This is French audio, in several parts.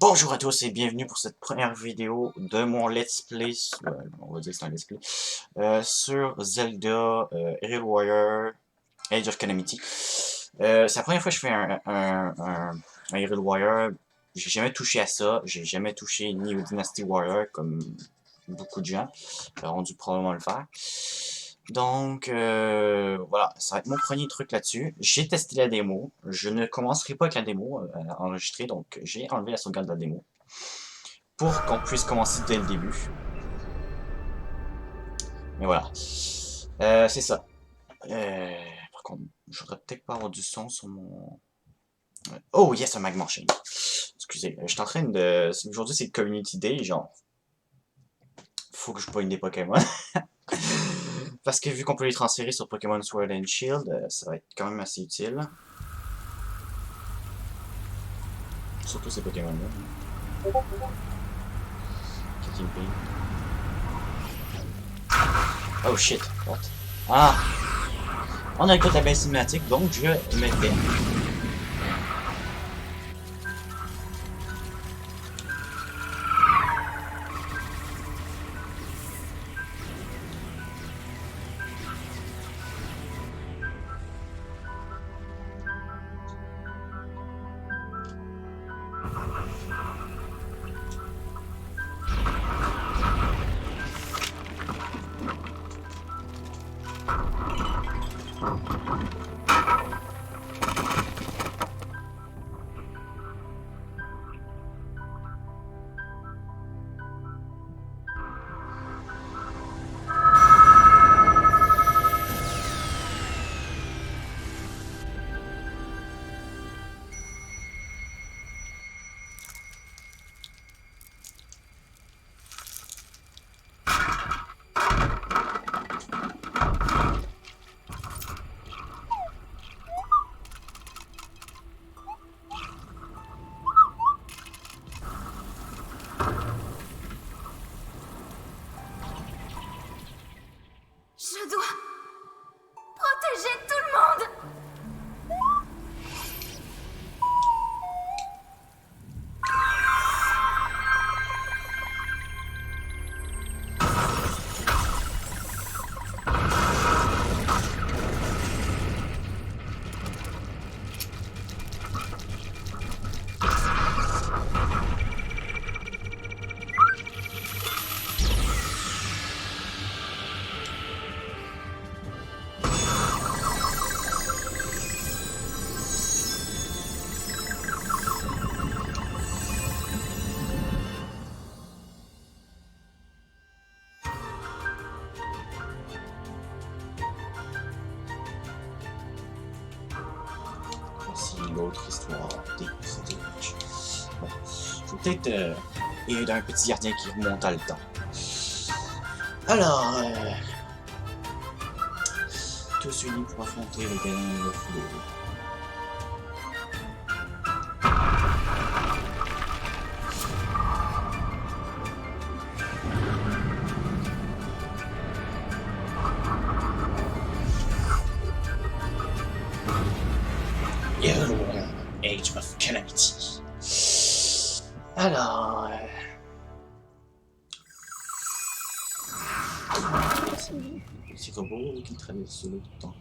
Bonjour à tous et bienvenue pour cette première vidéo de mon let's play, on va dire que c'est un let's play, sur Zelda, Hyrule Warrior, Age of Calamity. C'est la première fois que je fais un Hyrule Warrior. J'ai jamais touché à ça, j'ai jamais touché ni au Dynasty Warrior comme beaucoup de gens auront dû probablement le faire. Donc, voilà, ça va être mon premier truc là-dessus. J'ai testé la démo. Je ne commencerai pas avec la démo enregistrée, donc j'ai enlevé la sauvegarde de la démo pour qu'on puisse commencer dès le début. Mais voilà. C'est ça. Par contre, je voudrais peut-être pas avoir du son sur mon... Oh yes, un Magma Chain. Excusez, je suis en train de... Aujourd'hui, c'est le Community Day, genre... Faut que je pogne des Pokémon. Parce que vu qu'on peut les transférer sur Pokémon Sword and Shield, ça va être quand même assez utile. Surtout ces Pokémon-là. Oh shit, what? Ah! On a écouté la belle cinématique, donc je me tais. Je dois protéger tout le monde. Voici l'autre histoire des Footage. Bon, je vais peut-être aider un petit gardien qui remonte à le temps. Alors, tous unis pour affronter le gagnant de flot. Hyrule Age of Calamity. Alors, ces robots qui traversent le temps.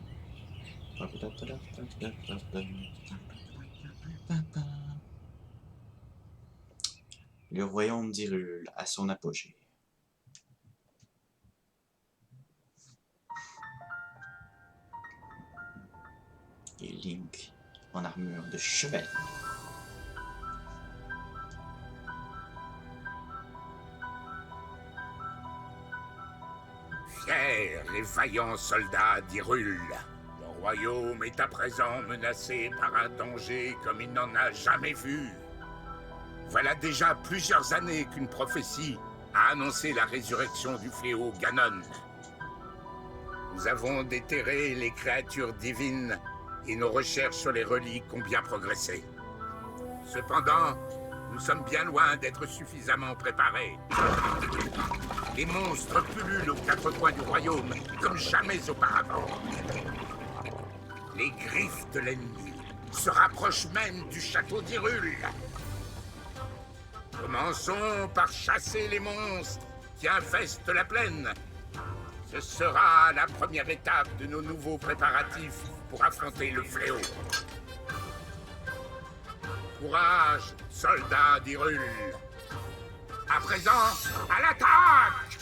Le royaume d'Hyrule à son apogée. Et Link en armure de chevalier. Fiers les vaillants soldats d'Hyrule, le royaume est à présent menacé par un danger comme il n'en a jamais vu. Voilà déjà plusieurs années qu'une prophétie a annoncé la résurrection du fléau Ganon. Nous avons déterré les créatures divines et nos recherches sur les reliques ont bien progressé. Cependant, nous sommes bien loin d'être suffisamment préparés. Les monstres pullulent aux quatre coins du royaume comme jamais auparavant. Les griffes de l'ennemi se rapprochent même du château d'Hyrule. Commençons par chasser les monstres qui infestent la plaine. Ce sera la première étape de nos nouveaux préparatifs pour affronter le fléau. Courage, soldats d'Hyrule. À présent, à l'attaque!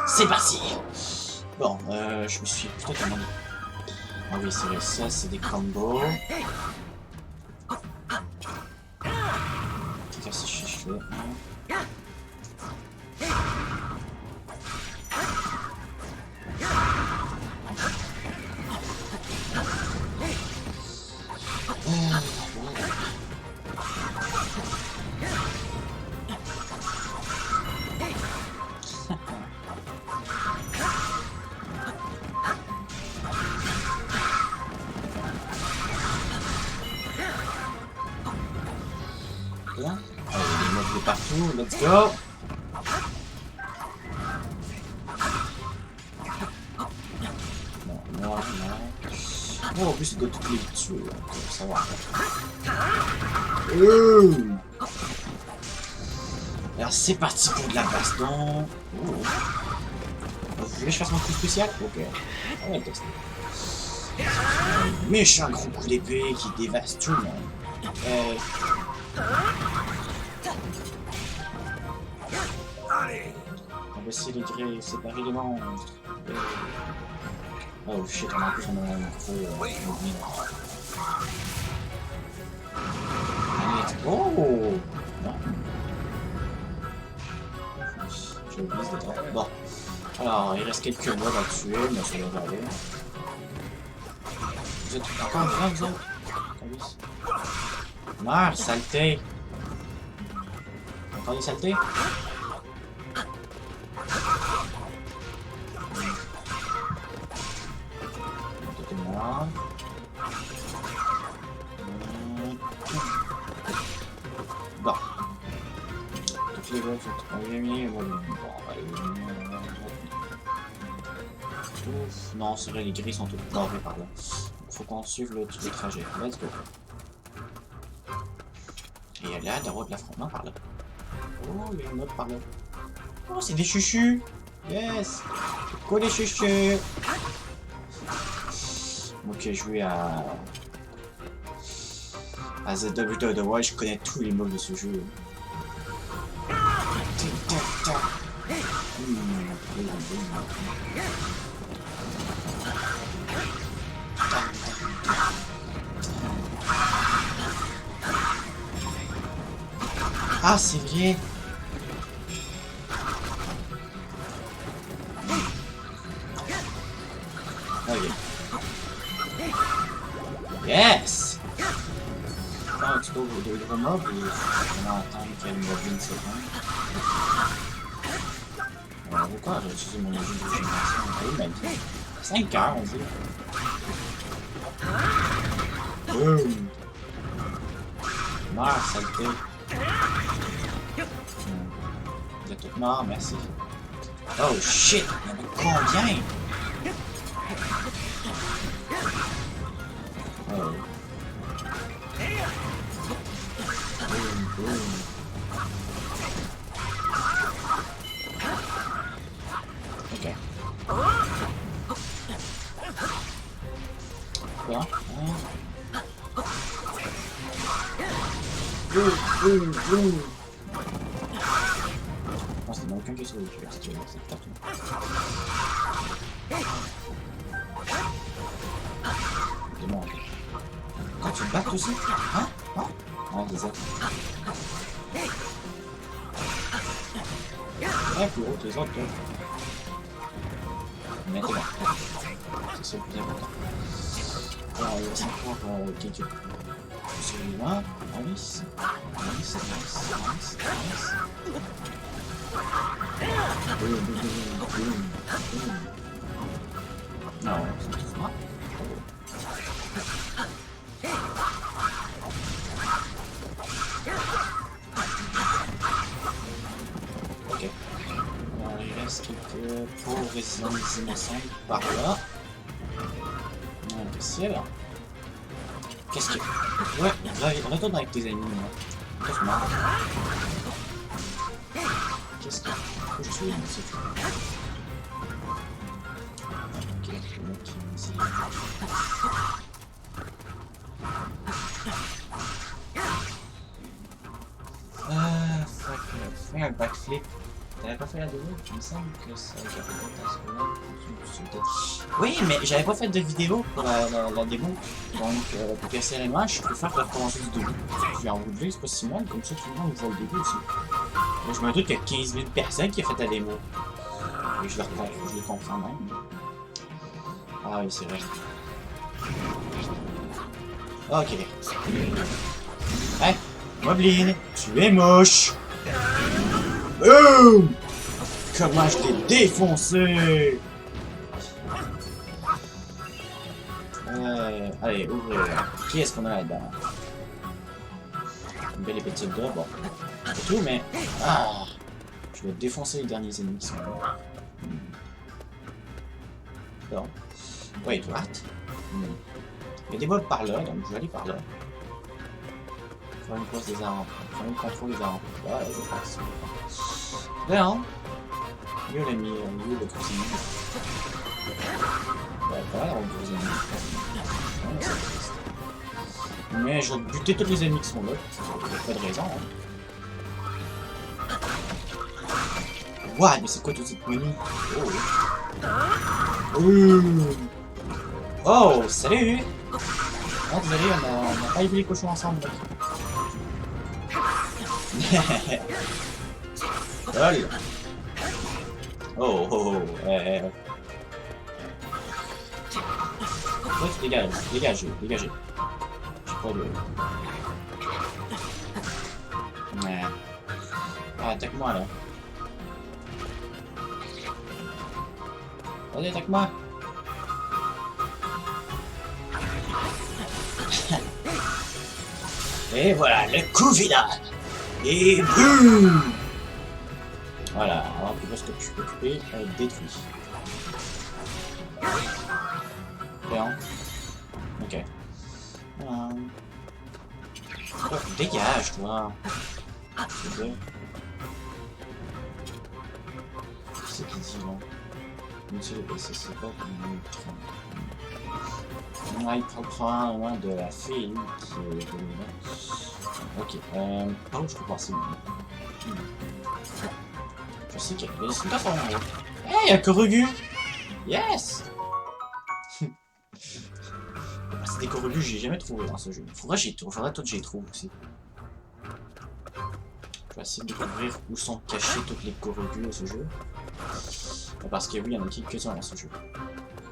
C'est parti. Bon, je me suis plutôt demandé. Ah oui, c'est vrai, ça, c'est des combos. Qu'est-ce que je fais? Là. Ah, il y a des mobs de partout, let's go! Non, non, non. Oh, en plus, il doit toutes les tuer, donc ça va. Alors, c'est parti pour de la baston. Vous voulez que je fasse mon coup spécial? Ok. On va le tester. Un méchant gros coup d'épée qui dévaste tout le monde. On va essayer de séparer les monstres. Oh shit, on a plus on a un gros oh non. J'ai oublié ce détail. Bon. Alors, il reste quelques mobs à tuer, mais ça va aller. Vous êtes encore vivants, vous autres? Meurs, saleté! Encore des saletés? Moi. Bon. Toutes les blocs sont éliminés. Bon, non, c'est vrai, les grilles sont toutes barrées par là. Il faut qu'on suive le trajet. Let's go. Et il y a là, d'avoir de l'affrontement par là. Oh, il y a une autre par là. Oh, c'est des chuchus! Yes! Quoi les chuchus? Moi qui ai joué à Zelda Breath of the Wild, je connais tous les moves de ce jeu. Ah, c'est vrai! Ok. Yes! Ah, tu trouves de gros mobs ou on va attendre qu'elle me revienne une seconde? Pourquoi j'ai utilisé mon engine de génération? Ah oui, mais 5 heures, on dit. Boom! Meurs, saleté! Vous êtes tous morts, merci. Oh shit! Il y en a combien? Oh. Boom, boom. Ok. Quoi? Boum, boum, boum. Oh, c'est dans aucun cas sur le cul, c'est partout. Demande. Ah, tu te bats aussi? Hein? Hein? Ah, c'est ça. Ouais, plus haut que les autres, toi. Mais t'es bon. C'est ça le plus important. Alors, il reste encore quelques... Celui-là. Nice. Nice, nice, nice, nice. Boum, boum, boum, boum, boum. Non, c'est tout ça. Ok. Alors, il reste quelques pauvres innocents par là. Qu'est-ce qu'il y a là? Qu'est-ce que... Ouais, retourne avec tes amis, moi. Qu'est-ce marre. Qu'est-ce que... Faut que je tue ici. Ok, je vais mettre ici. Fais un backflip. T'avais pas fait la vidéo? Il me semble que ça avait fait oui, mais j'avais pas fait de vidéo pour la démo. Donc, pour personnellement, je préfère recommencer du début. Puis en vous de c'est pas si mal, comme ça tout le monde voit le début aussi. Mais je me doute qu'il y a 15 000 personnes qui ont fait la démo. Et je les comprends même. Ah oui, c'est vrai. Ok. Hein? Moblin, tu es moche! Boum! Comment je t'ai défoncé! Allez, ouvre. Qui est-ce qu'on a là-dedans? Une belle épée de soldat, bon. C'est tout, mais... Ah! Je vais défoncer les derniers ennemis qui sont là. Bon. Wait, what? Il y a des mobs par là, donc je vais aller par là. Faire une course des armes. Faire une contrôle des armes. Ouais, je crois que c'est bien. Mieux l'ami, mieux le cousin. Ouais, voilà, on gros ennemis. Ouais, mais je vais buter tous les ennemis qui sont là. Il n'y a pas de raison. Hein. What? Mais c'est quoi toute cette menu? Oh, salut! Oh, désolé, on n'a pas élevé les cochons ensemble. Lol. Oh, Ouais, dégagez. J'ai pas de... Ouais. Ah, attaque-moi là. Allez, attaque-moi. Et voilà, le coup final. Et boum. Voilà, alors tu vois ce que tu peux occuper, détruit. Bien. Ok. Oh, dégage, toi. C'est bien. C'est qui dit, là? C'est pas comme il prend loin de la fille qui est là. Ok, par où je peux passer? Je sais qu'il y a des soldats en haut. Hey, un Korugu! Yes! C'est des Korugu que j'ai jamais trouvé dans ce jeu. Faudrait que j'y trouve aussi. Je vais essayer de découvrir où sont cachés toutes les Korugu dans ce jeu. Parce que oui, il y en a quelques-uns dans ce jeu.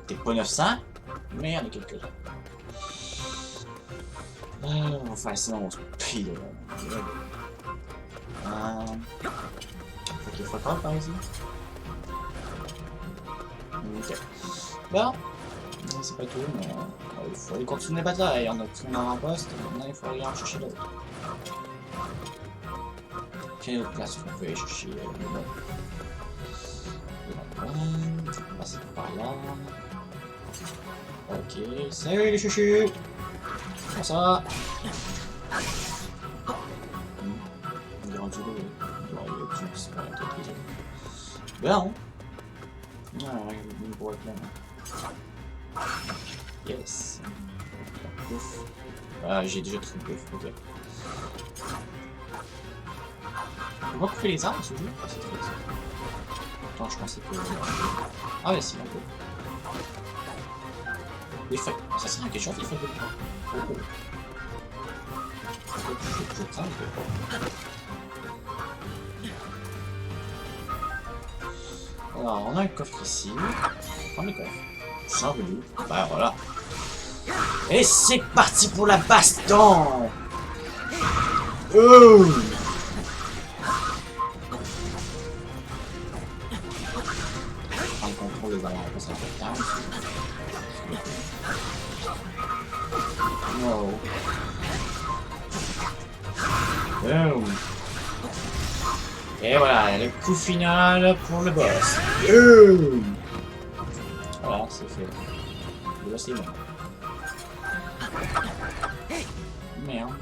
Peut-être pas 900, mais il y en a quelques-uns. On va faire ça, on se pile. Ok, faut pas par ici. Ok. Bon, c'est pas tout, mais il faut aller continuer la bataille. On a pris un avant-poste, maintenant il faut aller en chercher d'autres. Quelle autre place on peut aller chercher les mobs? On va passer par là. Ok, salut les chouchous! Comment ça va? Il est rendu là, il doit y avoir c'est pas la tête des autres. Bien, non, il me voit là. Yes. Ouf. Ah, j'ai déjà trop de bouffe, ok. On va couper les arbres ce jeu? Ah, c'est très ça. Pourtant, je pensais que... Ah, ouais, si, on peut. Les feuilles. Ça sert à quelque chose, les feuilles de bois. Oh. Je crains un peu. Alors, on a un coffre ici. Prends le coffre. Sans voulu. Bah voilà. Et c'est parti pour la baston! Oh! Prendre le contrôle des avant, c'est important. Wow. Boom. Et voilà, le coup final pour le boss. Boom. Voilà, c'est fait. Et là, c'est bon. Merde.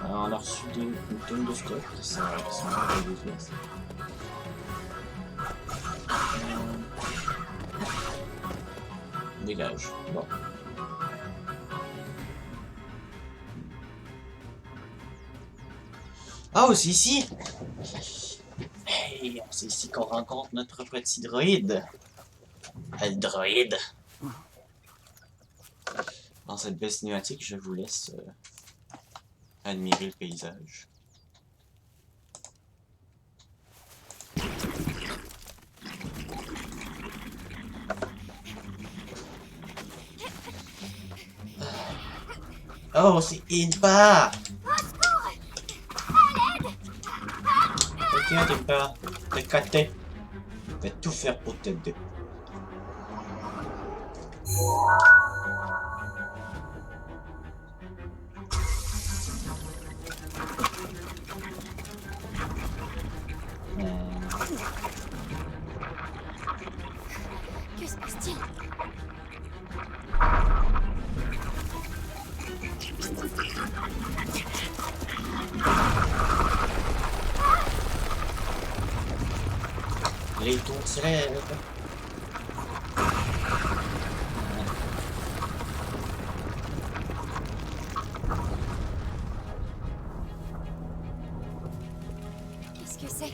Alors, on a reçu une tonne de stock qui sont pas dégueulasses. Dégage. Bon. Oh, c'est ici! Hey, c'est ici qu'on rencontre notre petit droïde. Le droïde. Dans cette belle cinématique, je vous laisse admirer le paysage. Oh, c'est Impa! T'inquiète, Impa. T'inquiète. Je vais tout faire pour t'aider. Que se passe-t-il? Les tours se lèvent. Qu'est-ce que c'est?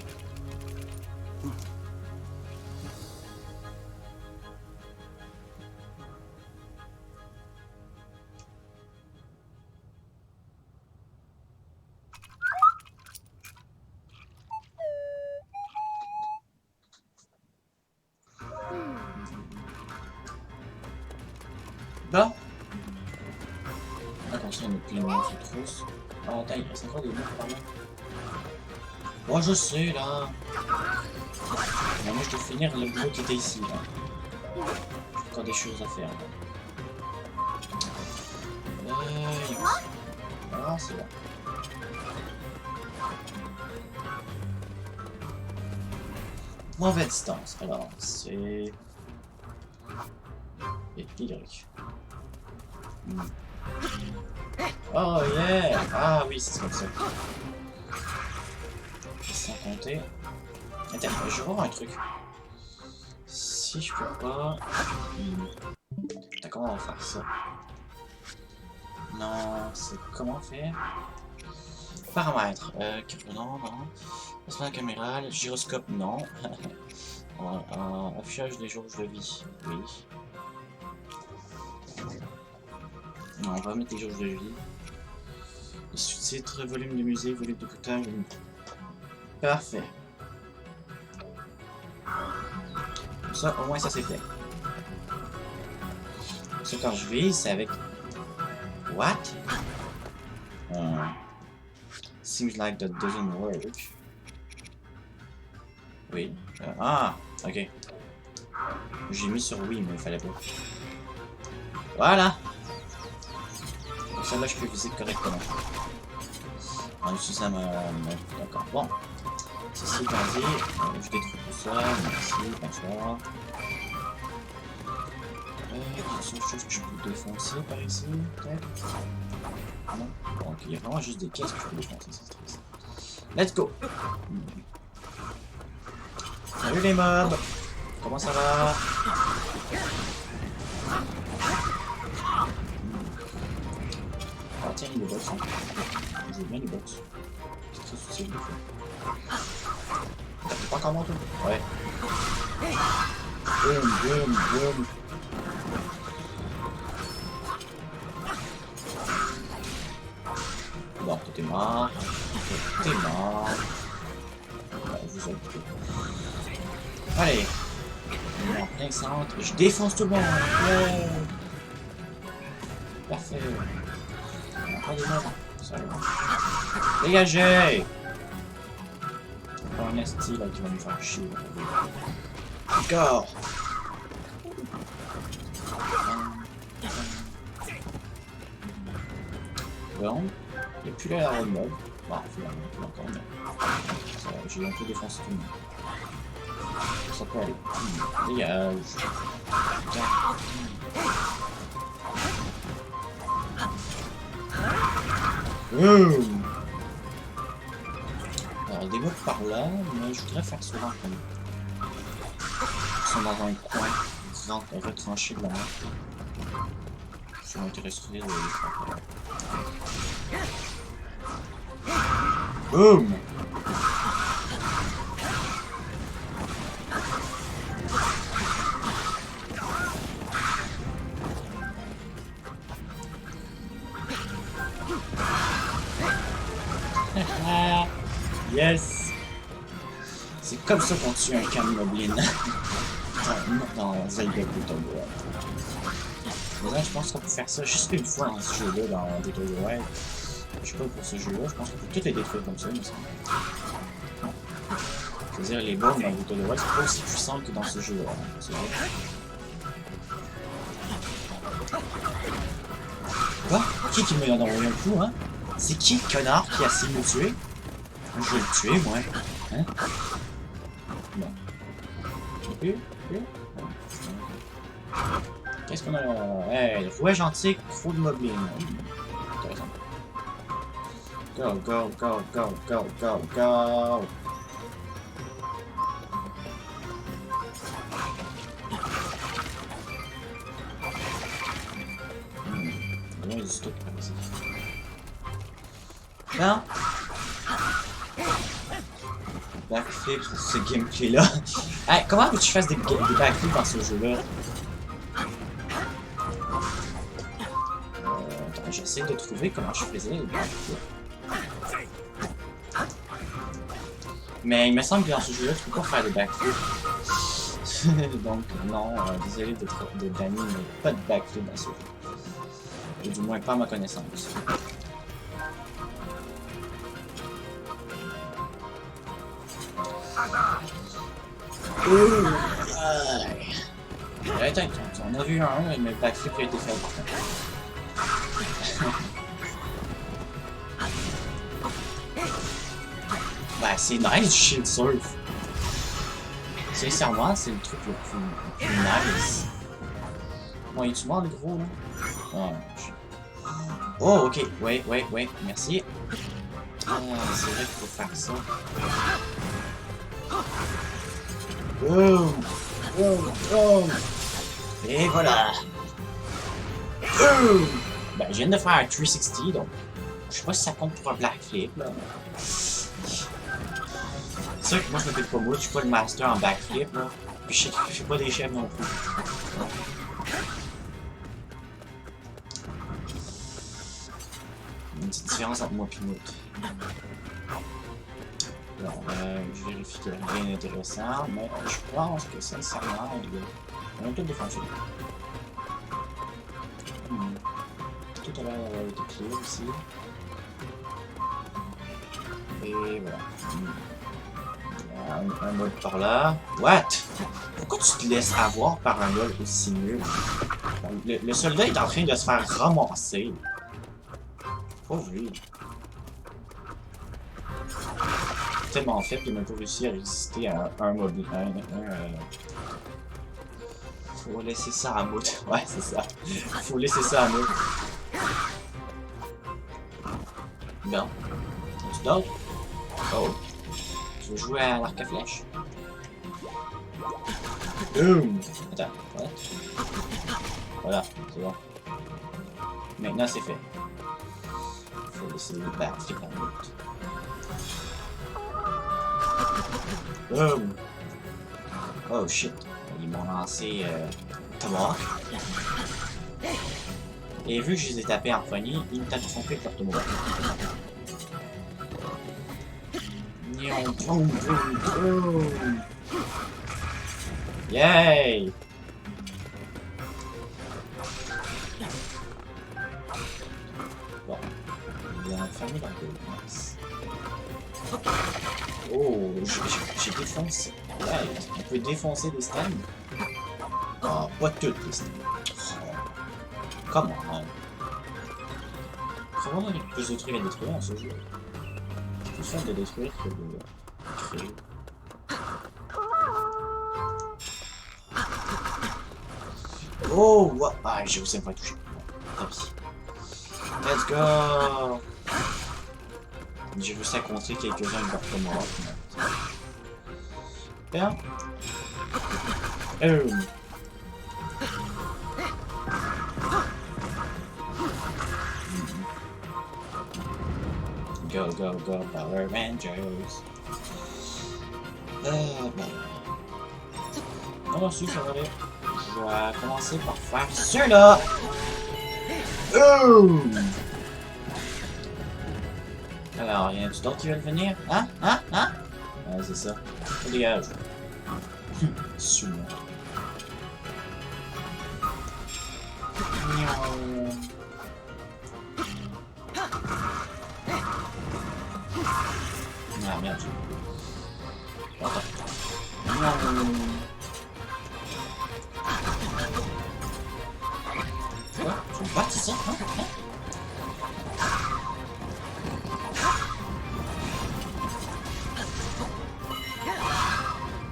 Bon. Attention, on est plein de monstres trousse. Oh, attends, il reste encore des monstres par là. Bon, je sais, là. Mais moi, je dois finir le boulot qui était ici, là. J'ai encore des choses à faire, là. Ah, c'est là. Mauvaise distance. Alors, c'est... Et Y. Oh yeah! Ah oui, c'est comme ça. Sans compter. Attends, je vais voir un truc. Si je peux pas... Attends, comment on va faire ça? Non, c'est comment faire? Paramètres. Non, non. Placement caméral, gyroscope, non. Affichage des jauges de vie, oui. Non, on va mettre les jauges de vie. Les sous-titres, volume de musée, volume d'écoutage, volume... Parfait. Ça, au moins ça c'est fait. Ça, quand je vise, c'est avec... What? Seems like that doesn't work. Oui. Ah, ok. J'ai mis sur oui, mais il fallait pas. Voilà! Comme ça, là, je peux viser correctement. En utilisant ma... D'accord, bon. Ceci étant dit, je détruis tout ça. Merci, bonsoir. Il y a des choses que je peux défoncer par ici, peut-être? Non? Bon, ok, il y a vraiment juste des pièces que je peux défoncer, c'est triste. Let's go! Salut les mobs! Comment ça va? Ah tiens, il y a des box. Hein. Je veux bien les box. C'est très utile des fois. T'es pas encore mort toi? Ouais. Boum, boum, boum. Bon, t'es mort. T'es mort. Ouais, vous êtes... Allez. On est en plein centre. Je défonce tout le monde. Ouais. Parfait. On a pas des mobs. Ça va. Dégagez! Pas un esti là qui va nous faire chier. Encore! Bon. Il n'y a plus l'air de mob. Bon, finalement, encore, mais... J'ai un peu défoncé tout le monde. Ça peut aller. Dégage. Alors, des blocs par là, mais je voudrais faire ça dans le coin. Ils sont dans un coin, retranché de la map. Ça m'intéresserait de les faire. Boum! Yes! C'est comme ça qu'on tue un camp Moblin dans Zelda Breath of the Wild. Mais là, je pense qu'on peut faire ça juste une fois dans ce jeu-là, dans Breath of the Wild. Je sais pas pour ce jeu-là, je pense qu'on peut tout les détruire comme ça, il me semble. C'est-à-dire, les bombes dans Breath of the Wild, c'est pas aussi puissant que dans ce jeu-là. Quoi? Qui me l'a envoyé un coup, hein? C'est qui le connard qui a essayé de me tuer? Je vais le tuer, moi. Hein? Bon. Qu'est-ce qu'on a là? Hey, rouage antique, trop de moblin. Intéressant. Go, go, go, go, go, go, go. Il y a du stock par ici. Non? Backflip, ce gameplay-là. Hey, comment veux-tu fasses des backflips dans ce jeu-là? Attends, j'essaie de trouver comment je faisais les backflips. Mais il me semble que dans ce jeu-là, tu peux pas faire des backflips. Donc, non, désolé de banni, mais pas de backflip dans ce jeu. Ou du moins pas à ma connaissance. Attends, on a vu un, mais le backflip a été fait par contre. Bah, c'est nice, shield surf. Sincèrement, c'est le truc le plus nice. Bon, es-tu mort, le gros, là? Oh, ok, ouais, merci. Ah, c'est vrai qu'il faut faire ça. Boum! Boum! Boum! Et voilà! Boum! Ben, je viens de faire un 360, donc je sais pas si ça compte pour un backflip, là. C'est sûr que moi je me fais pas moi, je suis pas le master en backflip, là. Puis je suis pas des chefs non plus. Une petite différence entre moi et l'autre. Bon, je vérifie qu'il n'y a rien d'intéressant, mais je pense que sincèrement, on a tout défoncé. Tout à l'heure d'avoir été clear ici. Et voilà. Un mode par là. What? Pourquoi tu te laisses avoir par un mode aussi nul? Le soldat est en train de se faire ramasser. Pauvre lui. Tellement fait qu'il n'a pas réussi à résister à un mobile. Faut laisser ça à Mout. Ouais, c'est ça. Faut laisser ça à Mout. Bon. Tu dors? Oh. Tu veux jouer à l'arc à flèche? Boom! Attends, what? Voilà, c'est bon. Maintenant c'est fait. Faut laisser le backflip à Mout. Boom! Oh shit. Ils m'ont lancé Tomahawk. Et vu que je les ai tapés en premier, ils me tapent son pied leur Tomahawk. Boom, boom, boom. Yay! Bon. Il est enfermé dans le nice. Oh, j'ai défoncé. Ouais, on peut défoncer des stands. Ah, pas toutes les stands. Oh. Comment? C'est vraiment qu'il y a plus de trucs à détruire dans ce jeu. C'est plus simple de détruire que de créer. Oh, what? Ah, j'ai aussi pas touché. Bon, tant pis. Let's go! J'ai réussi à contrer quelques-uns de leurs morts. Bien. Go, go, go, Power Rangers. Bon. Alors, si ça va aller. Je vais commencer par faire ceux-là. Alors, y en a-tu d'autres qui veulent venir? Hein? Hein? Hein? Ouais, c'est ça. On dégage. Suis-moi. Ah merde, j'ai... Attends. Quoi? Tu me bats, c'est ça? Hein?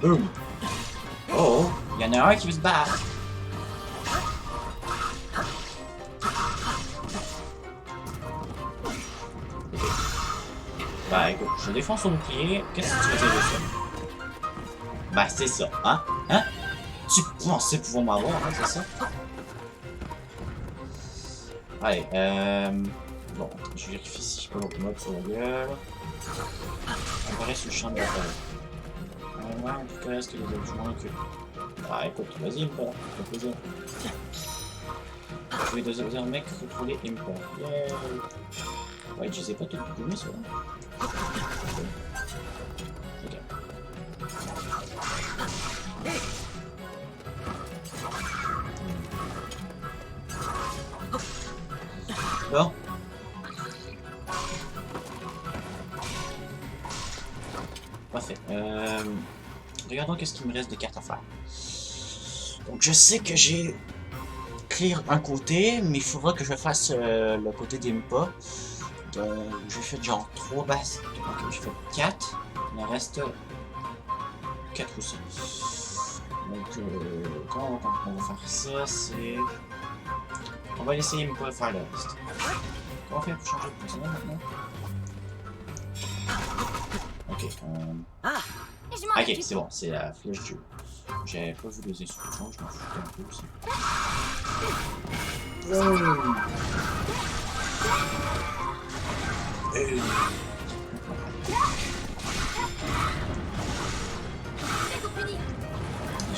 Boom! Oh! Il y en a un qui veut se battre! Bah écoute, je défends son bouclier. Qu'est-ce que tu veux dire de ça? Bah c'est ça, hein? Hein? Tu pensais pouvoir m'avoir, hein, c'est ça? Allez, bon, je vérifie si je peux l'autre mode sur la gueule. On paraît sur le champ de bataille. Ouais, en tout cas, est-ce que les autres joueurs que... Ah écoute, vas-y, Impa, ça fait plaisir. Je vais désormais contrôler Impa. Yeah. Ouais, je sais pas tout donner ça. Ok. Bon. Parfait. Regardons qu'est-ce qu'il me reste de cartes à faire. Donc je sais que j'ai clear un côté, mais il faudra que je fasse le côté d'Impa. J'ai fait genre 3 basses. Ok, j'ai fait 4. Il en reste 4 aussi. Donc comment on va faire ça? C'est... On va essayer Impa de faire le reste. Comment on fait pour changer de personnage maintenant? Ok, ok, c'est bon, c'est la flèche du... J'avais pas vu les instructions, je m'en foutais un peu aussi. Je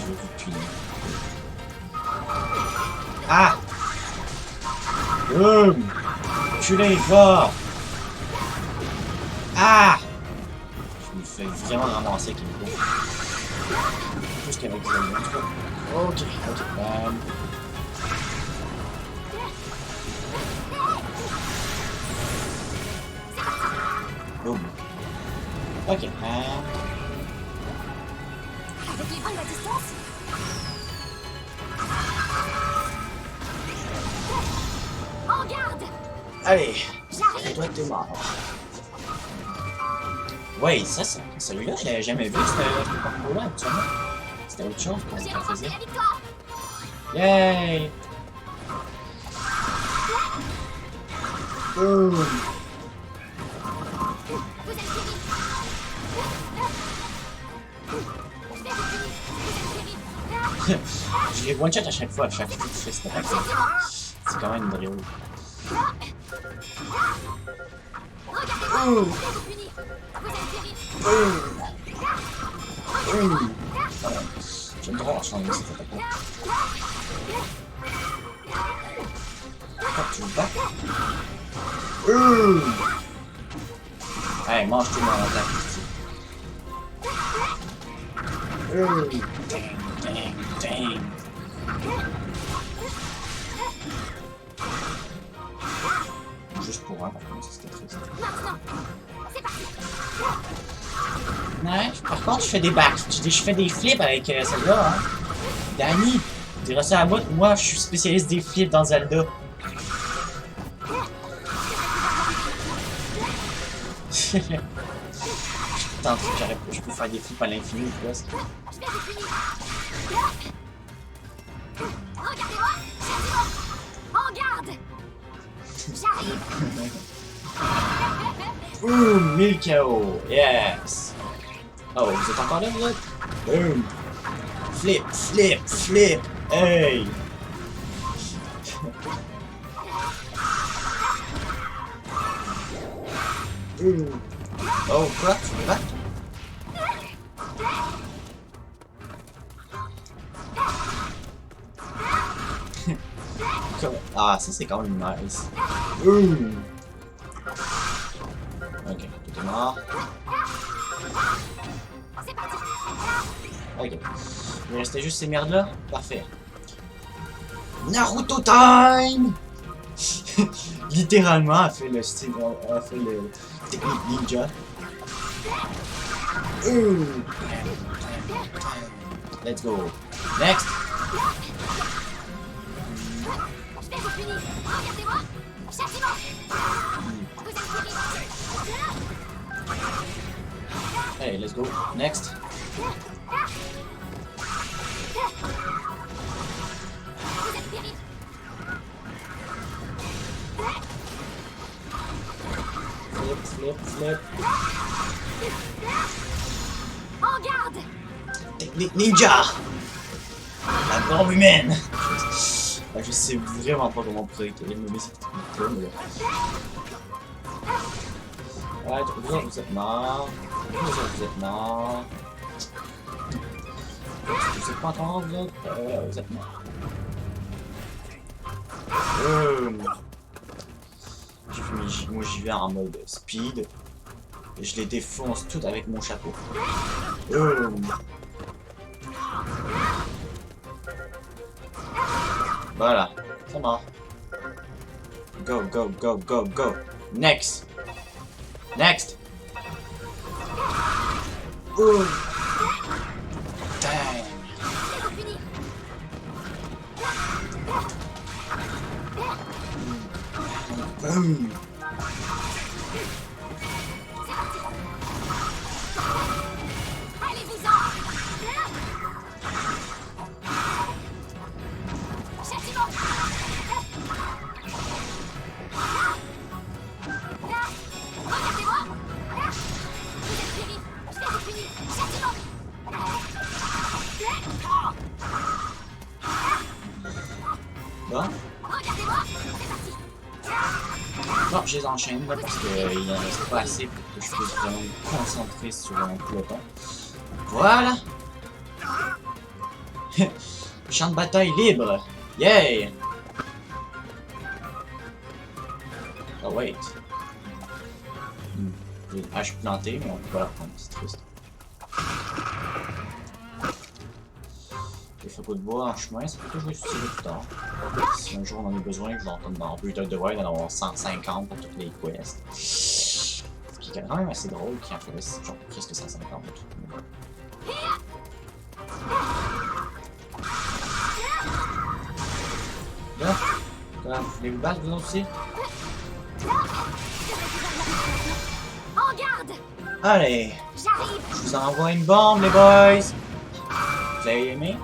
veux vous punir. Ah! Culé, va! Ah! Je me fais vraiment ramasser avec une peau. Plus qu'avec les amis, en tout cas. Ok, ok. Boum. Ok, Réduisons la distance. En garde. allez, J'arrive. toi t'es mort. Ouais, ça, celui-là, j'avais jamais vu ce parcours-là, habituellement. C'était autre chose qu'on J'ai faisait. remporté la victoire. Yay! Vous êtes guéri. Je vais vous punir. Vous êtes guéri. Je les one-shot à chaque fois que je fais cette attaque. C'est quand même drôle. Regardez-moi. Je vais vous punir. Vous êtes guéri. J'aime trop changer cette attaque. Pourquoi tu me bats? Hey, mange tout mon attaque ici. Dang, dang, dang. Juste pour un, par contre, c'était triste. Maintenant. C'est parti. Ouais, par contre, je fais des backs. Je fais des flips avec celle-là, hein. Danny, tu diras ça à moi. Moi, je suis spécialiste des flips dans Zelda. Tant que je peux faire des flips à l'infini, presque. Je vais vous punir. Regardez-moi. En garde. J'arrive. Boom! 1000 KO! Yes! Oh, vous êtes encore là, vous autres? Boom! Flip, flip, flip! Hey! Boom! Oh, quoi? Tu me bats? Ah, ça c'est quand même nice. Boom! Ok, tout est mort. C'est parti. Ok. Il restait juste ces merdes là? Parfait. Naruto time! Littéralement, elle fait le style, elle fait le technique ninja. Ooh. Let's go. Next! Je vais vous punir. Regardez-moi. Châtiment. Vous êtes péris. Hey, let's go. Next. Vous êtes péris. Flip, flip, flip. En garde. Technique ninja! La bombe humaine! Je sais vraiment pas comment on pourrait nommer cette technique-là, mais... Ouais, vous êtes morts. Vous êtes morts. Vous êtes pas encore morts, vous autres? Vous êtes morts. Moi j'y vais en mode speed. Et je les défonce toutes avec mon chapeau. Voilà, c'est mort. Go, go, go, go, go. Next. Next. Ooh. Damn. Je vais vous punir. Boom. Allez-vous-en. Châtiment. Regardez-moi. Vous êtes péris. Je vais vous punir. Châtiment. Bon. Regardez-moi. C'est parti. Bon, je les enchaîne là parce qu'il n'y en reste pas assez pour que je puisse vraiment me concentrer sur mon peloton. Voilà! Champ de bataille libre! Yay! Oh wait. J'ai une hache plantée, mais on peut pas la prendre, c'est triste. Les fagots de bois en chemin, ça peut toujours être utile plus tard. Si un jour on en a besoin, je vais entendre dans Breath of the Wild d'en avoir 150 pour toutes les quests. Ce qui est quand même assez drôle qu'il en fasse genre presque 150. Là, vous voulez vous battre vous aussi? En garde. Allez, J'arrive. je vous envoie une bombe les boys! Vous avez aimé?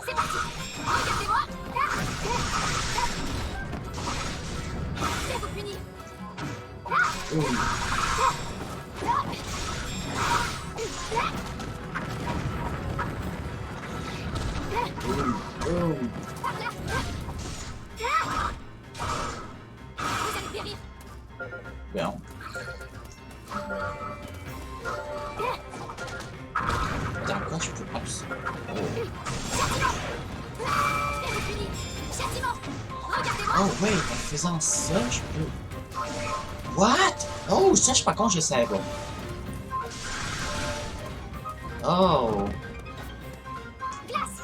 C'est parti. Regardez-moi. Je vais vous punir. Ouh. Ouh. Par là. Vous allez périr. Bien. Attends, quoi je peux... Oups. Oh. Je vais vous punir. Châtiment. Regardez-moi. Oh wait, en faisant ça, je peux... What? Oh, ça je suis pas con, je sais pas. Oh. Glace.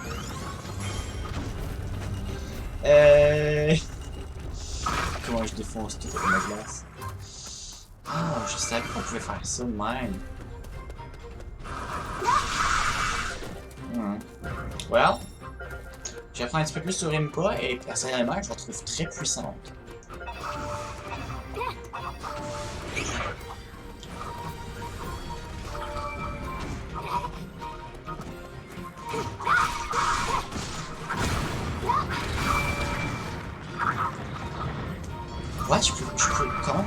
Comment je défonce tout avec ma glace? Oh, je savais qu'on pouvait faire ça de même. Well, j'apprends un petit peu plus sur Impa et personnellement, je la trouve très puissante. What? Je peux comment?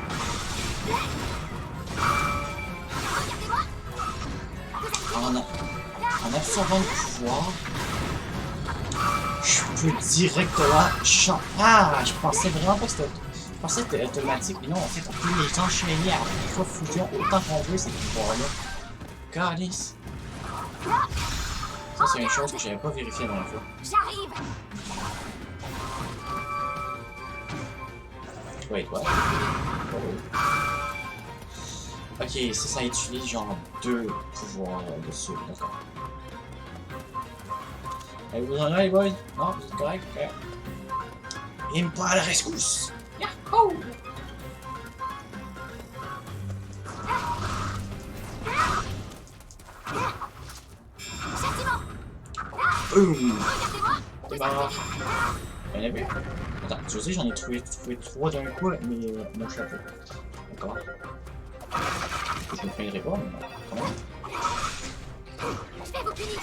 en absorbant le pouvoir, je peux directement changer. Ah, je pensais vraiment pas que c'était... Je pensais que c'était automatique, mais non, en fait, on peut les enchaîner à 3 fusions autant qu'on veut, ces pouvoirs-là. Calice. Ça, c'est une chose que j'avais pas vérifiée la dernière fois. J'arrive. Wait, what? Ok, ça utilise genre 2 pouvoirs dessus, d'accord. Vous en avez, boys? Non, c'est correct? Ok. Il me prend à la rescousse! Yahoo! Châtiment. Boum! Regardez-moi. C'est mort! Y'en a vu? Attends, tu sais, j'en ai trouvé 3 d'un coup, mais mon chapeau. D'accord. Je me plaindrai pas, mais quand même. Je vais vous punir.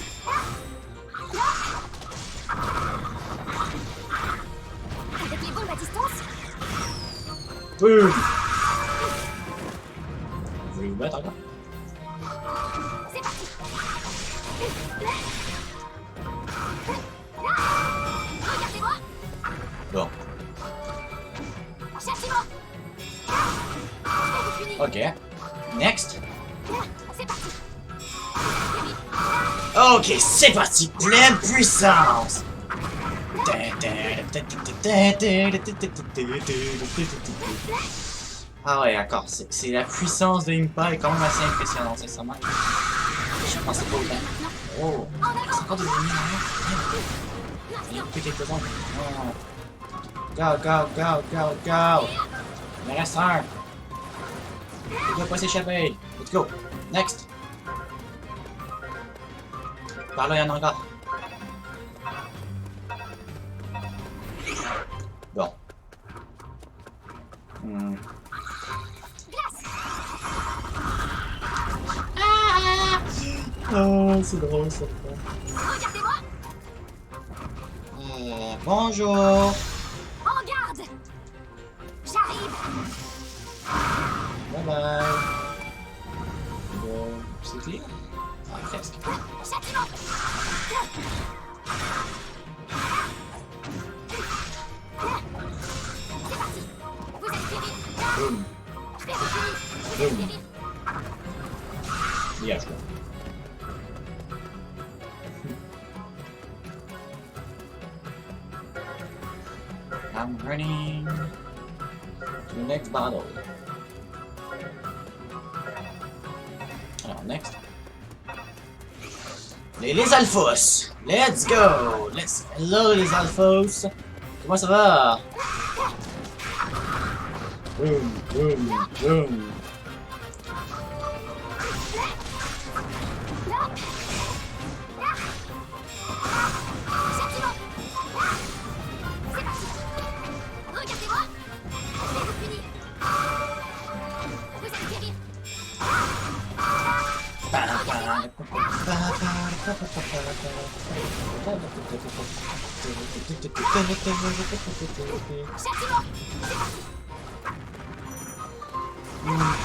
Avec les bombes à distance, Boum! Vous voulez vous battre encore? c'est parti. Regardez-moi. Bon. Châtiment. Je vais vous punir. Ok. Next. C'est parti. Ok, c'est parti! Pleine puissance! Ah ouais, d'accord. C'est la puissance de Impa est quand même assez impressionnante, sincèrement. Je pensais pas autant. Oh! C'est encore des ennemis derrière. Il y en a plus quelques-uns. Oh. Go, go, go, go, go! Il en reste un. Il doit pas s'échapper. Let's go. Next. Par là, il y en a encore. Bon. Oh, c'est drôle ça. Regardez-moi. Bonjour. En garde. J'arrive. Bye bye. Bon, c'est clear? Ah, presque. Châtiment. C'est parti. Vous êtes péri. Boum. Je vais vous punir. Vous êtes péri. Dégage quoi. I'm running to the next battle. Alors, next. Les Alphos! Let's go! Hello les Alphos! Comment ça va? Boom, boom, boom. Châtiment. C'est parti. Regardez-moi. Je vais vous punir. Vous allez périr. Châtiment. Je vais vous punir. Vous allez périr. Maintenant.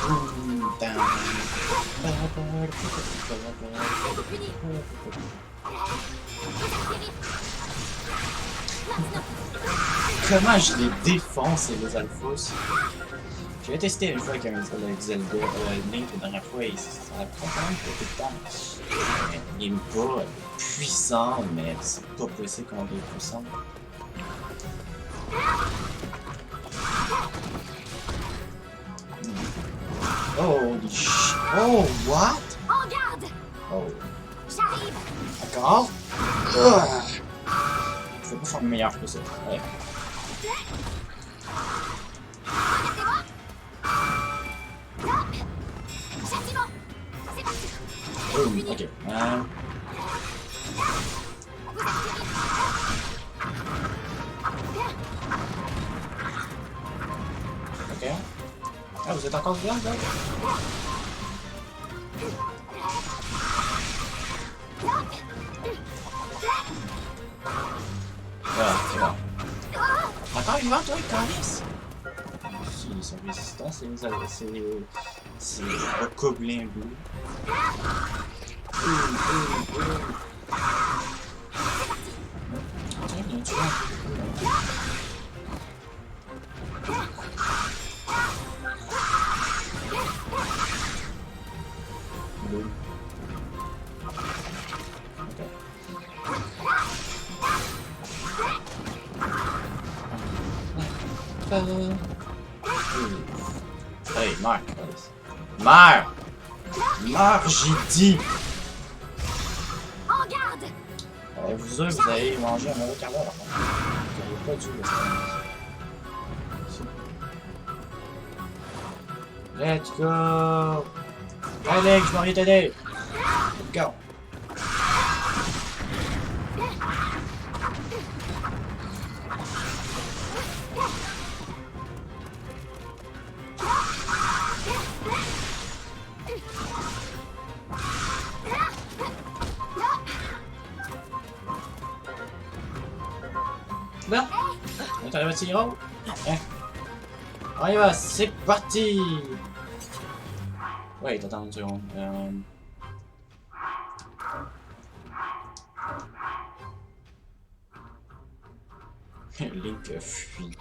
Comment je les défonce les Alphos? J'avais testé une fois avec un Zelda Link la dernière fois et ça a pris quand même beaucoup de temps. Il est pas puissant, mais c'est pas possible qu'on est puissant. Holy shit! Oh, what? En garde. Oh, J'arrive. d'accord. Je vais pas faire meilleur que ça. Ouais. Regardez-moi. Châtiment. C'est parti. Je vais vous punir. Ok. Vous êtes péri. Ok. Ah, vous êtes encore dedans, là? Voilà, c'est bon. Encore vivant, toi, Canis? Si, ils sont résistants, c'est le gobelin bleu. Tiens, viens, tu viens. Boum. Hey, meurs! Meurs! Meurs, j'ai dit! En garde! Vous autres, vous allez manger un mauvais quart d'heure. Vous n'avez pas dû le Let's go! Allez, je m'en viens t'aider! Let's go! Là, on est arrivé à Tigro. On y va, c'est parti. Wait, attends une seconde. Link fuit.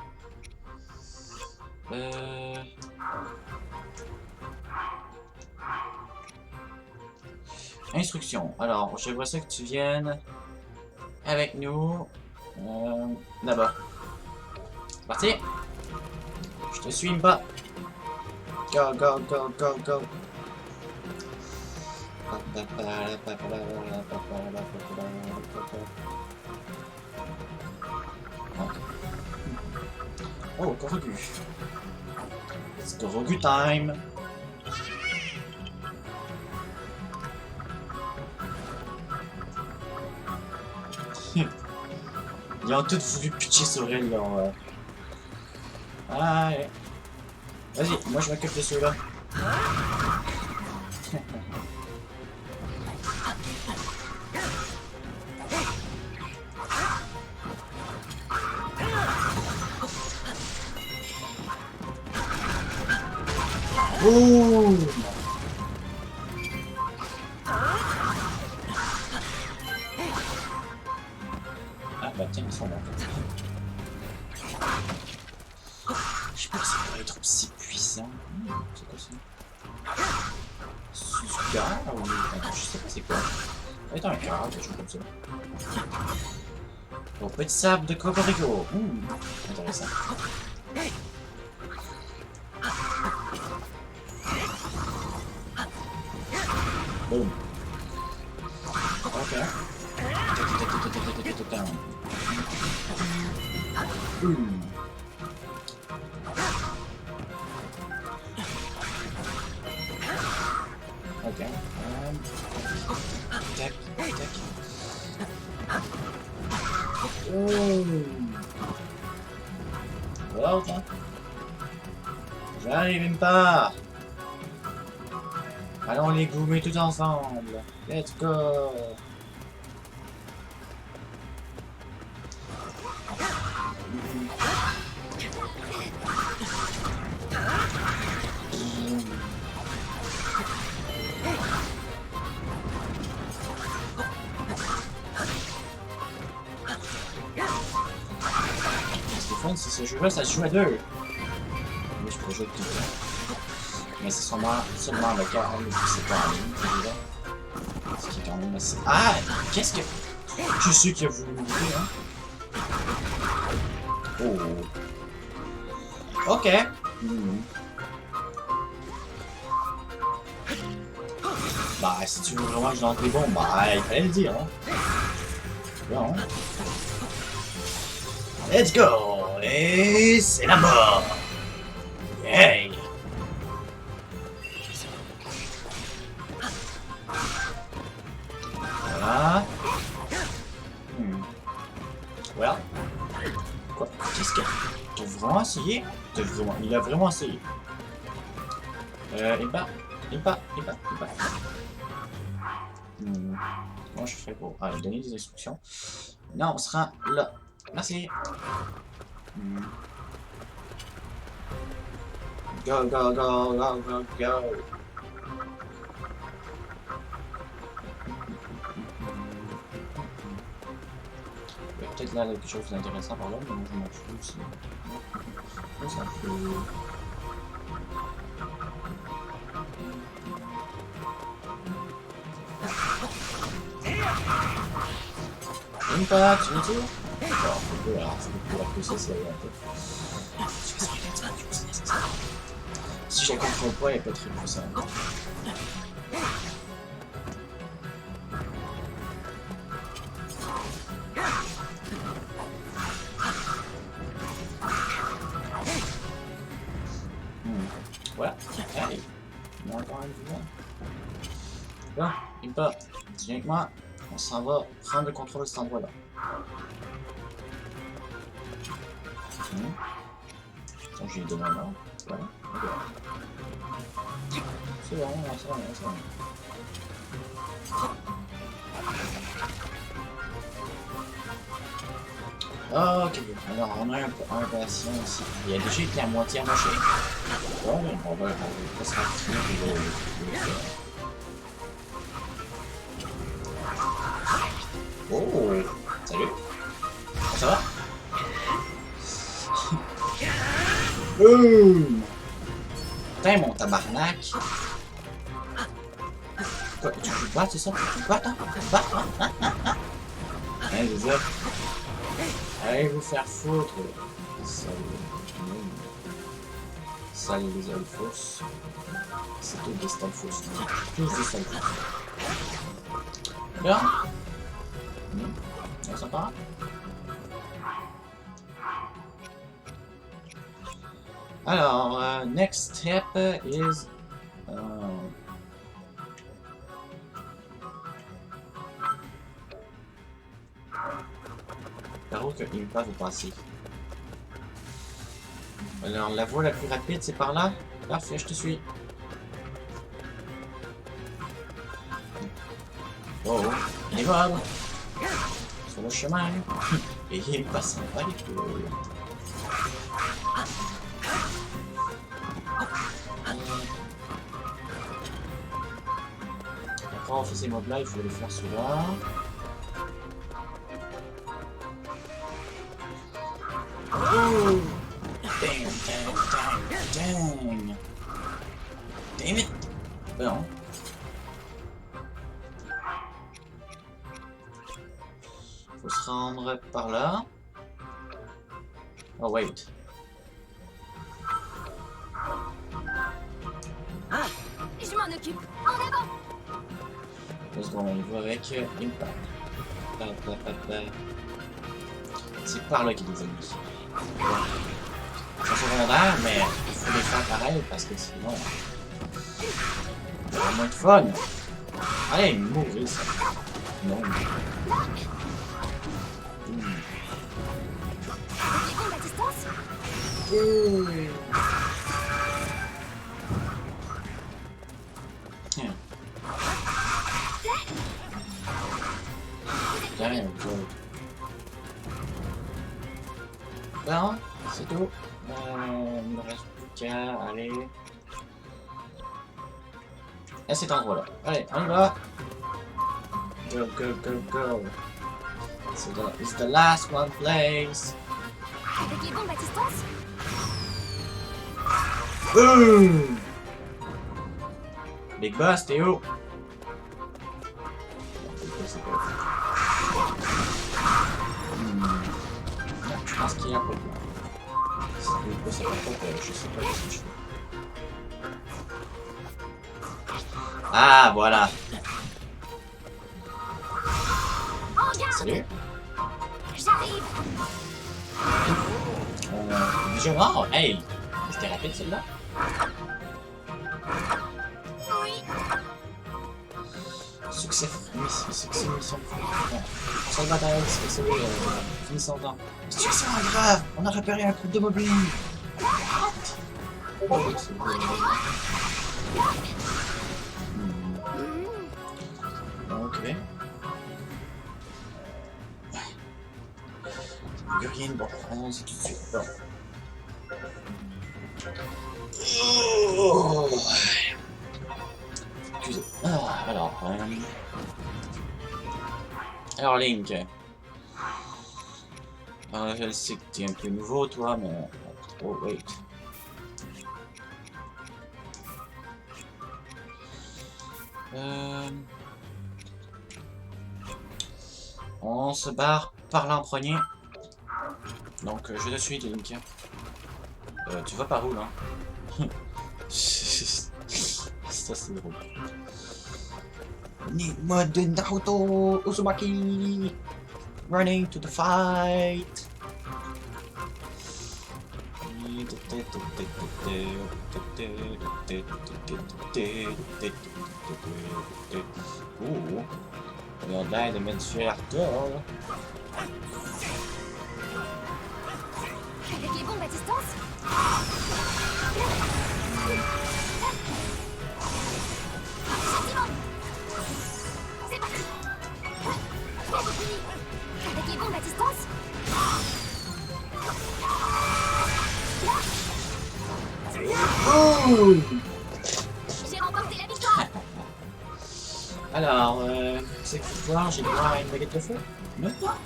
Instruction. Alors, j'aimerais ça que tu viennes avec nous. Là-bas. Parti. Je te suis pas. Go, go, go, go, go. Oh, Gorogu. It's Gorogu time. Ils ont tous voulu pitcher sur elle, là. Allez. Vas-y, moi je m'occupe de ceux-là. Ouh! Ah bah tiens, ils sont là. Je sais pas si ça pourrait être aussi puissant. C'est quoi ça? Suzuka ou... Attends, je sais pas c'est quoi. Ça va être un cœur, quelque chose comme ça. Au petit sable de Cocorico. Intéressant. Boom. Ok. Boom. Ok. Tac, tac. Oh. L'autre, hein. J'arrive même pas. Allons les goumer tous ensemble. Let's go. Ce qui est fun, c'est ce jeu-là, ça se joue à deux. Moi, je peux jouer tout le temps. Mais c'est seulement le cas où c'est pas en ligne, celui-là. Ce qui est quand même assez... Ah! Qu'est-ce que... Qui c'est qui a voulu m'ouvrir, hein? Oh! Ok! Bah, si tu veux vraiment que je lance des bombes, bah, il fallait le dire, hein? Bon. Let's go! Et c'est la mort! Hey! Voilà. Well. Quoi? Qu'est-ce qu'il a? T'as vraiment essayé? Il a vraiment essayé. Il bat. Comment je fais pour... Ah, donner des instructions. Non, on sera là. Merci. Go, go, go, go, go, go. peut-être là quelque chose d'intéressant par là, mais moi je m'en fous aussi. On s'en fout. Impact, tu veux dire? D'accord, faut que alors, c'est pour la pousser, c'est un peu. Si je la contrôle pas, elle peut être très puissante. Voilà, allez, il y a encore un vivant. Bon, Impact, tu viens avec moi, on s'en va prendre le contrôle de cet endroit-là. Attends, j'ai donné un ordre. Voilà, ok. C'est bon, c'est bon, c'est bon. Ok, alors on a un patient ici. Il a déjà été à moitié amoché. Bon, on va pas se rafraîchir Oh, salut. Ça va? Putain, mon tabarnak! Quoi, tu te bats, c'est ça? Tu te bats, hein? Tu te bats, hein? Hein, les autres? Allez vous faire foutre! Salut. Salut les alphos. C'est tous des stalfos. Tous des stalfos. Bien? Ça sympa? Alors, next step is par où que Impact va passer? Alors, la voie la plus rapide, c'est par là? Parfait, je te suis. Oh, il va sur le chemin. Et il passe pas les couilles. Après, on fait ces mobs-là, il faut les faire souvent. Oh! Dang, dang, dang, dang! Damn it! Bon. Faut se rendre par là. Oh, wait. Je m'en occupe. En avant. Parce qu'on y va avec Impact. C'est par là qu'il y a des ennemis. C'est secondaire, mais il faut les faire pareil parce que sinon, il y aura moins de fun. Allez, mourir ça. Non. Les bombes à distance. Y'a rien, bon, c'est tout. Il me reste plus qu'à aller à cet endroit-là. Allez, on y va. Go, go, go, go. It's the last one place. Avec les bombes à distance. Boom! Big Boss, t'es où? Je pense qu'il y a un peu de là. C'est pas trop, je sais pas ce que je fais. Ah, voilà. En garde. Salut. J'arrive. Déjà mort? Hey! C'était rapide celle-là? Oui. Succès mission. Soldat d'Alex, c'est finissant temps. Situation grave! On a repéré un groupe de mobiles! Oh, c'est bon. Ok. Plus rien, bon, allons-y tout de suite. Bon. Oh. Excusez. Ah, alors Link. Je sais que t'es un peu nouveau, toi, mais... Oh, wait. On se barre par là en premier. Donc, je te suis, Link. Tu vas par où, là? Ça, c'est drôle. Mode de Naruto Uzumaki! Running to the fight! Ouh! On a l'air de mettre du fer dehors. Avec les bombes à distance. Châtiment. C'est parti. C'est fini. Avec les bombes à distance. J'ai remporté la victoire. Alors, c'est quoi? J'ai droit à une baguette de feu? Même pas.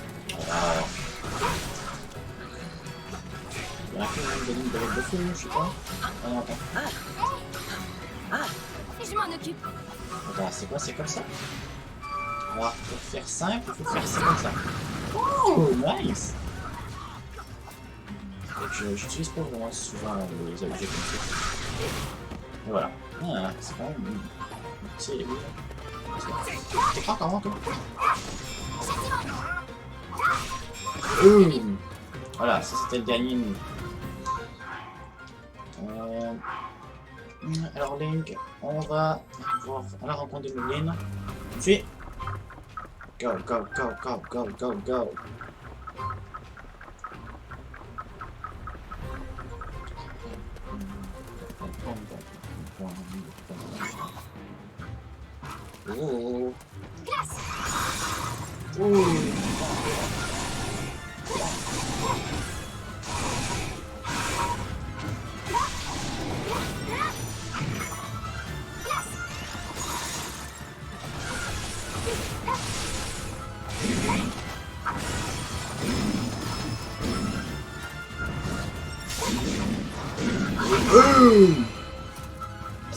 Alors... Il y a quand même une baguette de feu, je sais pas. Ah non, attends. Je m'en occupe. Attends, c'est quoi? C'est comme ça? Alors, pour faire simple, il faut faire ça comme ça. Oh, nice! J'utilise pas vraiment souvent les objets comme ça. Et voilà. Ah, c'est quand même... C'est... T'es pas comment, toi? Voilà, ça c'était le dernier. Alors Link, on va voir à la rencontre de Muline. Puis, go, go, go, go, go, go, go. Oh. Oh.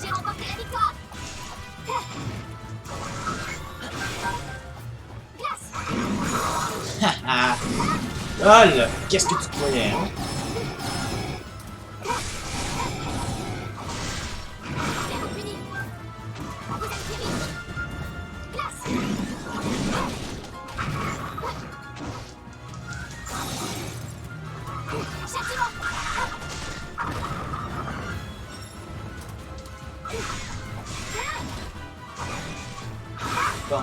J'ai remporté la victoire. Haha. Lol, qu'est-ce que tu croyais, hein? C'est fini. Vous êtes fini. Glace. Châtiment. Bon.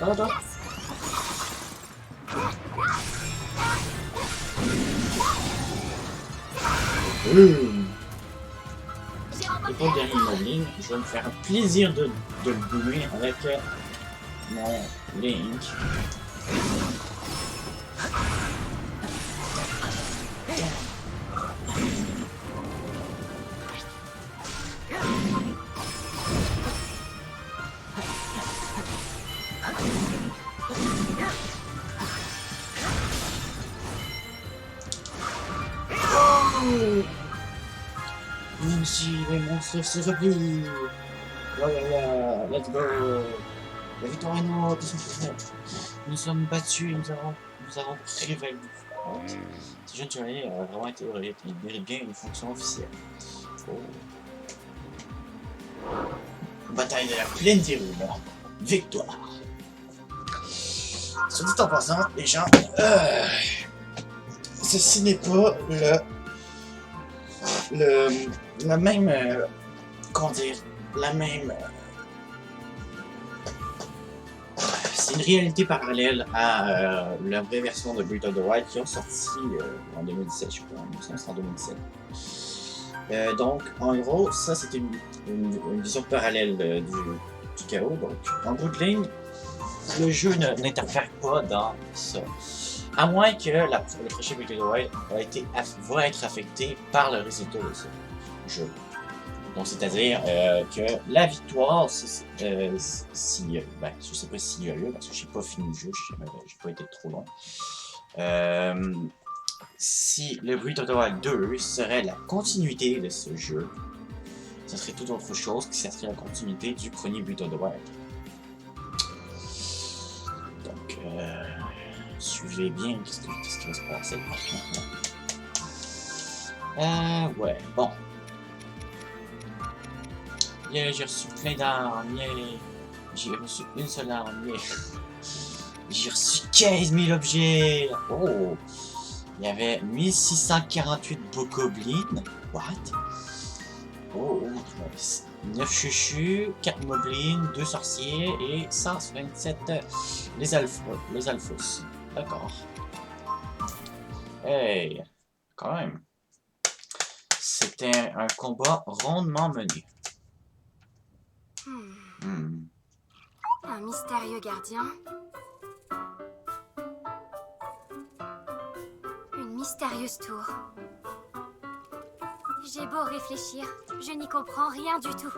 Attends. J'ai Et remporté pour la dernier victoire. Link, je vais me faire un plaisir de le boumer avec mon Link. Même si les monstres se replient. Voilà, let's go. La victoire est nôtre. Nous sommes battus, nous avons prévalu. Ce jeune chevalier a vraiment été heureux. Il mérite bien une fonction officielle. Oh. Bataille de la plaine des roues. Victoire. Soit dit en passant, les gens, ceci n'est pas la même, comment dire, la même, c'est une réalité parallèle à la vraie version de Breath of the Wild qui ont sorti en 2017, je crois, c'est en 2017. Donc, en gros, ça c'était une vision parallèle du chaos. Donc, en bout de ligne, le jeu n'interfère pas dans ça. À moins que le prochain Breath of the Wild va être affecté par le résultat de ce jeu. Donc, c'est-à-dire que la victoire, si, ben, je sais pas s'il y a lieu, parce que j'ai pas fini le jeu, j'ai pas été trop long. Si le Breath of the Wild 2 serait la continuité de ce jeu, ce serait tout autre chose que ça serait la continuité du premier Breath of the Wild. Donc, suivez bien qu'est-ce qui va se passer. Ouais, bon. Yeah, j'ai reçu plein d'armes, yeah. J'ai reçu une seule arme, yeah. J'ai reçu 15 000 objets. Oh. Il y avait 1648 bokoblins. What? Oh, 9 chuchus, 4 moblins, 2 sorciers et 127 les alphos. D'accord. Hey, quand même. C'était un combat rondement mené. Un mystérieux gardien. Une mystérieuse tour. J'ai beau réfléchir, je n'y comprends rien du tout.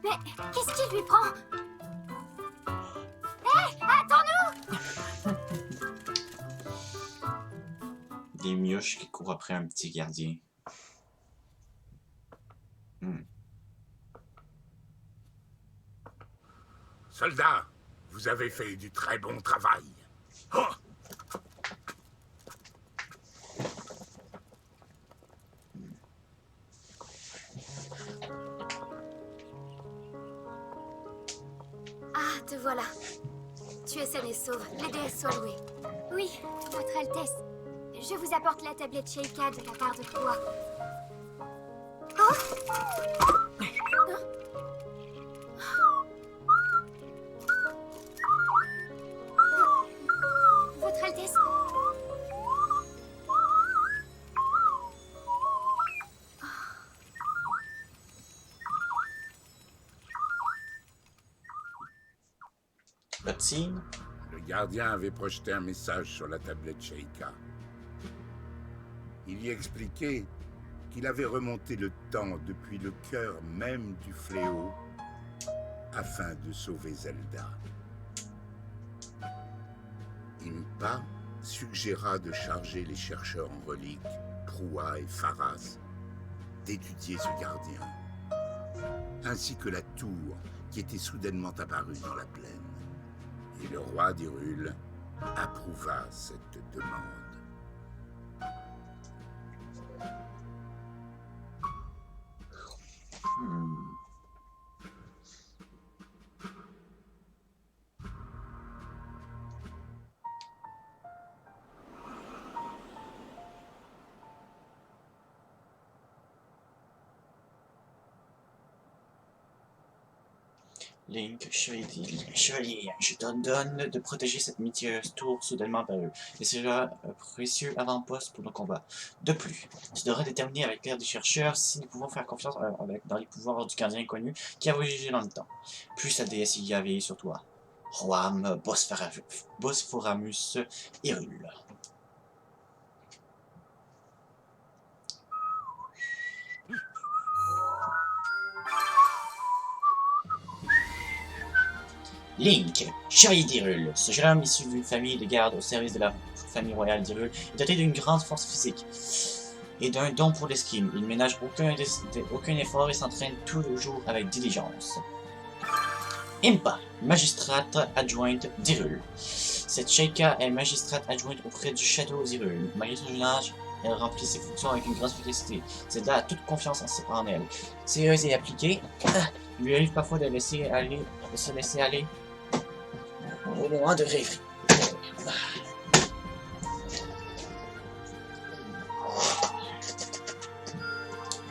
Mais qu'est-ce qui lui prend? Hé, attends-nous! Des mioches qui courent après un petit gardien. Soldats, vous avez fait du très bon travail. Oh! Ah, te voilà. Tu es saine et sauve. Les déesses soient louées. Oui, Votre Altesse. Je vous apporte la tablette Sheikah de la part de Koua. Oh! Votre Altesse. Cutscene. Le gardien avait projeté un message sur la tablette Sheikah. Il y expliquait qu'il avait remonté le temps depuis le cœur même du fléau afin de sauver Zelda. Impa suggéra de charger les chercheurs en reliques, Proua et Pharas, d'étudier ce gardien, ainsi que la tour qui était soudainement apparue dans la plaine. Et le roi d'Hyrule approuva cette demande. Link, chevalier, je t'ordonne de protéger cette mystérieuse tour soudainement apparue, et c'est là un précieux avant-poste pour nos combats. De plus, tu devras déterminer avec l'aide des chercheurs si nous pouvons faire confiance dans les pouvoirs du gardien inconnu qui a voyagé dans le temps. Puis la déesse y a veillé sur toi. Roam Bosphoramus Hyrule. Link, chevalier d'Hyrule. Ce jeune homme issu d'une famille de garde au service de la famille royale d'Hyrule est doté d'une grande force physique et d'un don pour l'escrime. Il ne ménage aucun effort et s'entraîne tous les jours avec diligence. Impa, magistrate adjointe d'Hyrule. Cette Sheikah est magistrate adjointe auprès du château d'Hyrule. Malgré son jeune âge, elle remplit ses fonctions avec une grande efficacité. Zelda a toute confiance en elle. Sérieuse et appliquée, il lui arrive parfois de se laisser aller au moment de rêverie.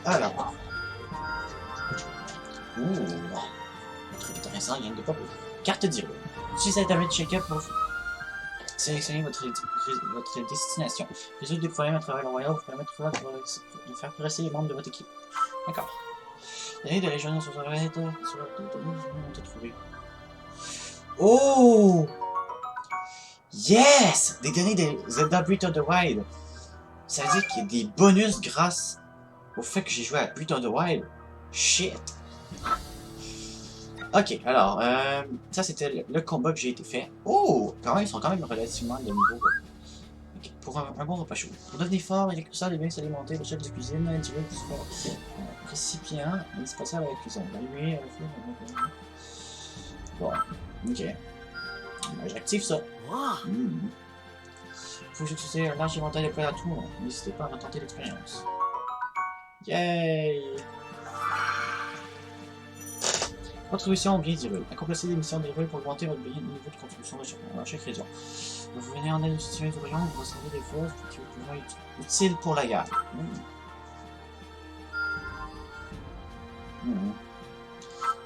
Alors. Ouh. Un truc intéressant, il vient de popper. Carte d'Hyrule. Utilisez la tablette Sheikah pour sélectionner votre destination. Résoudre des problèmes à travers le royaume vous permettra de faire progresser les membres de votre équipe. D'accord. Allez de régions sur la tête, sur on t'a trouvé. Oh! Yes! Des données de Zelda Breath of the Wild. Ça veut dire qu'il y a des bonus grâce au fait que j'ai joué à Breath of the Wild. Shit! Ok, alors, ça c'était le combat que j'ai été fait. Oh! Quand même, ils sont quand même relativement de niveau. Ok, pour un bon repas chaud. Pour devenir fort, il y a que ça, les biens s'alimenter, le chef de cuisine, individu du récipient, indispensable à la cuisine. L'allumer, à la fois. Bon, ok. Ben, j'active ça. Faut que j'utilise un large éventail de plats à tout. N'hésitez pas à retenter l'expérience. Yay! Contribution au bien d'Hyrule. Accomplissez des missions d'Hyrule pour augmenter votre niveau de contribution à chaque région. Vous venez en aide aux citoyens du royaume, vous recevez des forces qui vous pourront être utiles pour la guerre.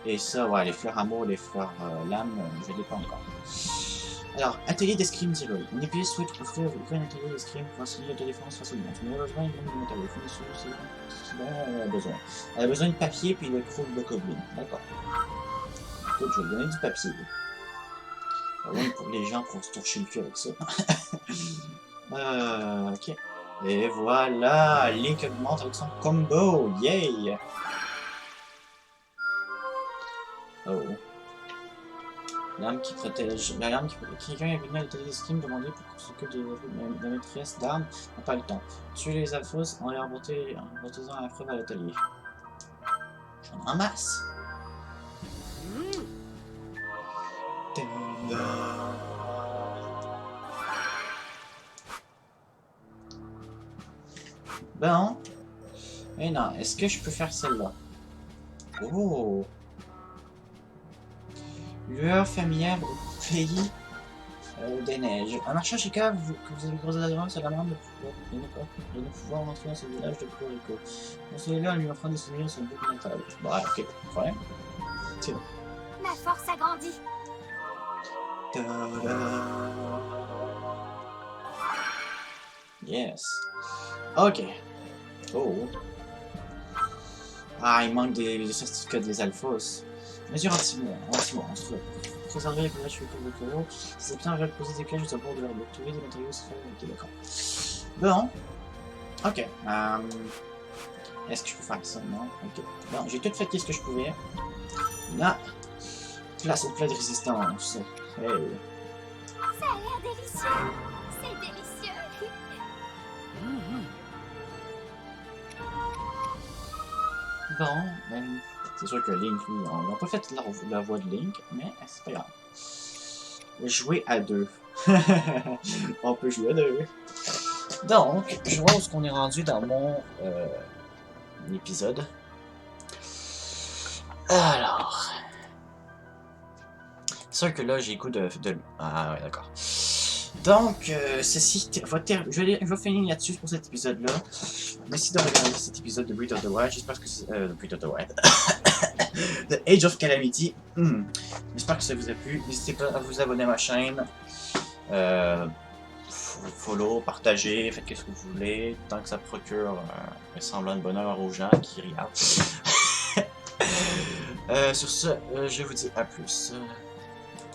Et ça, ouais, les fleurs amour, les fleurs lames, je ne l'ai pas encore. Alors, atelier d'escrime d'Hyrule. Une épée souhaite offrir un atelier d'escrime pour enseigner l'autodéfense face au monde. Malheureusement, il manque de matériaux. C'est dont elle a besoin. Elle a besoin de papier puis de croûte de goblin. D'accord. Écoute, je vais donner du papier. Vraiment pour les gens pour se torcher le cul avec ça. Ok. Et voilà, Link augmente avec son combo. Yay! Oh. L'âme qui protège. La lame qui protège. Quelqu'un est venu à l'atelier d'escrime demander pour qu'on s'occupe de la maîtresse d'armes. N'a pas le temps. Tuez les alphos en les remontant à la preuve à l'atelier. J'en ramasse. Bon. Et non, est-ce que je peux faire celle-là? Oh! Lueur familière au pays des neiges. En marchant chez Cave, que vous avez croisé l'adresse à la main de nous pouvoir entrer dans ce village de Puerto Rico. Consolez-le en lui offrant des souvenirs sur le bouc natal. Bah, ok, pas de problème. C'est bon. Ma force a grandi. Yes. Ok. Oh. Ah, il manque des certificats des alphos. Mesure anti-monstre. Préserver les villages de Koro. Si habitants veulent poser des cages au bord de leur bloc. Trouver des matériaux sphères. Ok, d'accord. Bon. Ok. Est-ce que je peux faire ça? Non. Ok. Bon, j'ai tout fait ce que je pouvais. Là. Place au plat de résistance. Hey. Ça a l'air délicieux. C'est délicieux. Bon, c'est sûr que Link, lui, on n'a pas fait la voix de Link, mais c'est pas grave. Jouer à deux. On peut jouer à deux. Donc, je vois où est-ce qu'on est rendu dans mon épisode. Alors. C'est sûr que là, j'ai goût de... Ah ouais, d'accord. Donc, ceci je vais finir là-dessus pour cet épisode-là. Merci de regarder cet épisode de Breath of the Wild. J'espère que c'est... Breath of the Wild. The Age of Calamity. J'espère que ça vous a plu. N'hésitez pas à vous abonner à ma chaîne. Follow, partagez, faites ce que vous voulez. Tant que ça procure un semblant de bonheur aux gens qui regardent. Sur ce, je vous dis à plus.